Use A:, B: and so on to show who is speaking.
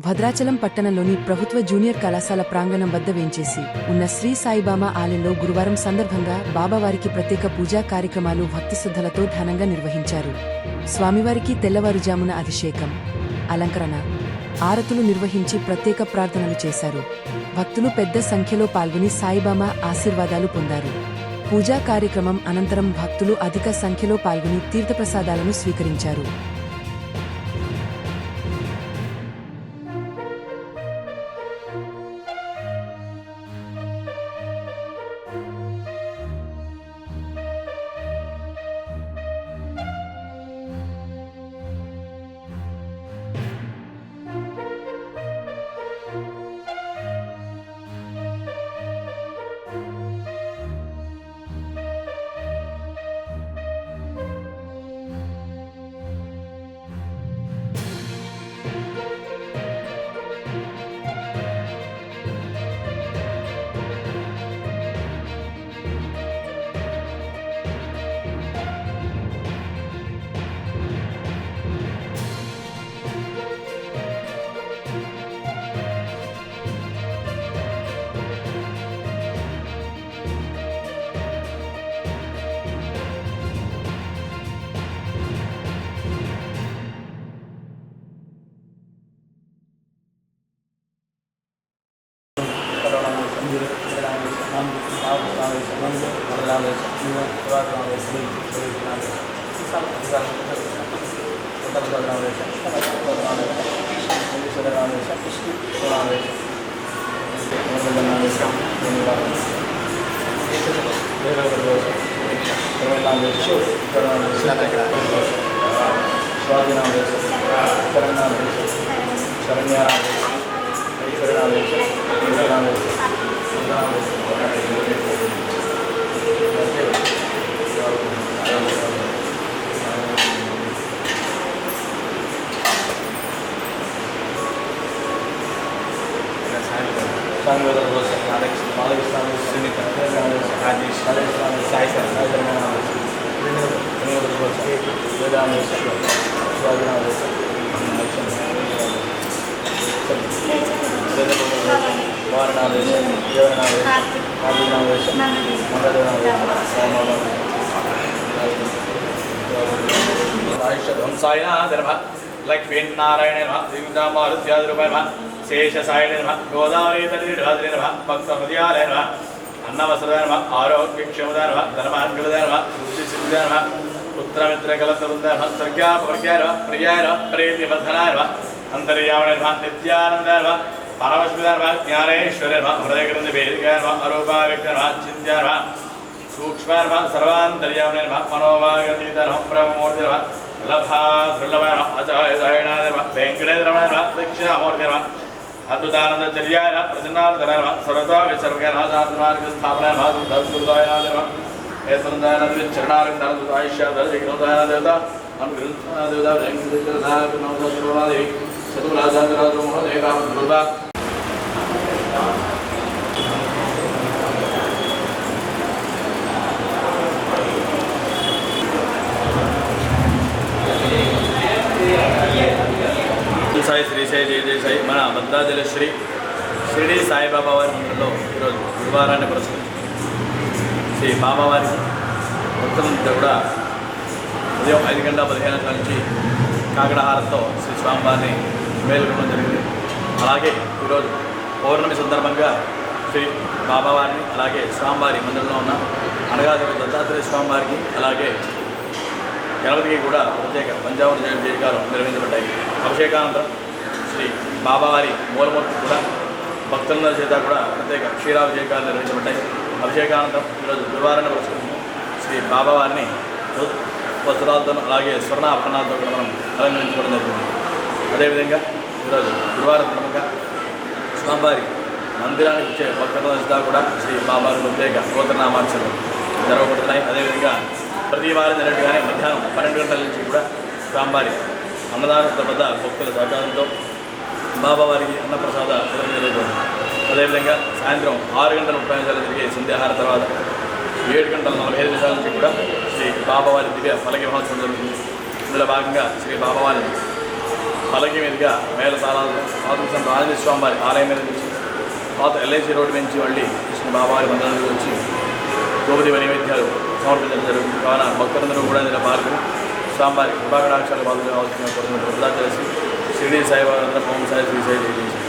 A: భద్రాచలం పట్టణంలోని ప్రభుత్వ జూనియర్ కళాశాల ప్రాంగణం వద్ద వేంచేసి ఉన్న శ్రీ సాయిబాబా ఆలయంలో గురువారం సందర్భంగా బాబావారికి ప్రత్యేక పూజా కార్యక్రమాలు భక్తిశ్రద్ధలతో ఘనంగా నిర్వహించారు. స్వామివారికి తెల్లవారుజామున అభిషేకం, అలంకరణ, ఆరతులు నిర్వహించి ప్రత్యేక ప్రార్థనలు చేశారు. భక్తులు పెద్ద సంఖ్యలో పాల్గొని సాయిబాబా ఆశీర్వాదాలు పొందారు. పూజా కార్యక్రమం అనంతరం భక్తులు అధిక సంఖ్యలో పాల్గొని తీర్థప్రసాదాలను స్వీకరించారు.
B: लक्ष्मीनारायण दिव्यामारुद्याद्रूपाय शेषसायिने गोदावरी तटिर्भाद्रे भक्तहृदयालय अन्नवस्त्रदाय आरोग्यक्षमदाय धर्माङ्गलदाय बुद्धिसिद्धिदाय पुत्रमित्रकलतरुदाय सर्गापवर्गाय प्रियाय प्रीतिवर्धनाय अन्तर्यामणाय नित्यानन्दाय परमस्मिदाय ज्ञानेश्वराय हृदयग्रन्थिभेदिकाय अरूपाव्यक्ताय चिन्त्याय सूक्ष्माय सर्वान्तर्यामणाय मनोभागतीताय ब्रह्ममूर्तिः लभा दुर्लभाय अजयनाय वेंकटेश्वराय दक्षिणामूर्तिः अद्भुतानन्दचर्याय प्रजनार्दनाय सर्वदा विसर्गाय शास्त्रमार्गस्थापनाय दत्तुदाय एतन्दाय चरणारविन्दायुष्य दर्शकदाय देवता अनुग्रह देवता वेंकटेश्वराय नमोदेवी सतुराजाधिराज महोदयका दुर्गा సాయి శ్రీ సాయి జయ జయ సాయి మన భద్రాచల షిరిడి సాయిబాబా వారి మందిరంలో ఈరోజు గురువారాన్ని పురస్కరించుకుంది. శ్రీ బాబావారి భక్తులంతా కూడా ఉదయం 5 గంటల 15 నిమిషాల నుంచి కాకడాహారంతో శ్రీ స్వామివారిని మేలుకోవడం జరిగింది. అలాగే ఈరోజు పౌర్ణమి సందర్భంగా శ్రీ బాబావారిని అలాగే స్వామివారి మందిరంలో ఉన్న అనగాదేవి దత్తాత్రేయ స్వామివారికి అలాగే గణపతికి కూడా ప్రత్యేక పంచామృత జయంతికాలు నిర్వహించబడ్డాయి. అభిషేకానంతరం శ్రీ బాబావారి మూలమూర్తి కూడా భక్తుల చేత కూడా ప్రత్యేక క్షీరాభిషేకాలు నిర్వహించబడ్డాయి. అభిషేకానంతరం ఈరోజు గురువారాన్ని పురస్కరించుకుని శ్రీ బాబావారిని వస్త్రాలతో అలాగే స్వర్ణాభరణాలతో కూడా మనం అలంకరించుకోవడం జరుగుతుంది. అదేవిధంగా ఈరోజు గురువారం సందర్భంగా స్వామివారి మందిరానికి వచ్చే భక్తుల చేత కూడా శ్రీ బాబావారి ప్రత్యేక గోత్రనామార్చనలు జరగబడుతున్నాయి. అదేవిధంగా ప్రతి వారం జరిగినట్టుగానే మధ్యాహ్నం 12 గంటల నుంచి కూడా స్వామివారి అన్నదాన వద్ద భక్తుల సహకారంతో బాబావారికి అన్నప్రసాద వితరణ జరుగుతుంది. అదేవిధంగా సాయంత్రం 6 గంటల 30 నిమిషాలు జరిగే సంధ్యాహార తర్వాత 7 గంటల 45 నిమిషాల నుంచి కూడా శ్రీ బాబావారి దివ్య ఫలకి మహోత్సవం జరుగుతుంది. ఇందులో భాగంగా శ్రీ బాబావారిని పలకి మీదుగా మేళ తాళాలు పాత ఆంజనేయ స్వామి వారి ఆలయం మీద నుంచి పాత ఎల్ఐసి రోడ్డు నుంచి మళ్ళీ కృష్ణ బాబావారి మందిరానికి వచ్చి గోపతి నైవేద్యాలు సమర్పించడం జరుగుతుంది. కావున భక్తులందరూ కూడా ఇందులో పాల్గొని స్వామివారి కృపాకటాక్షాలు పాల్గొనవలసిన కోరుతున్నట్టు తెలిసి షిరిడి సాయిబాబా ఓం సాయి శ్రీ సాయి జయ జయ.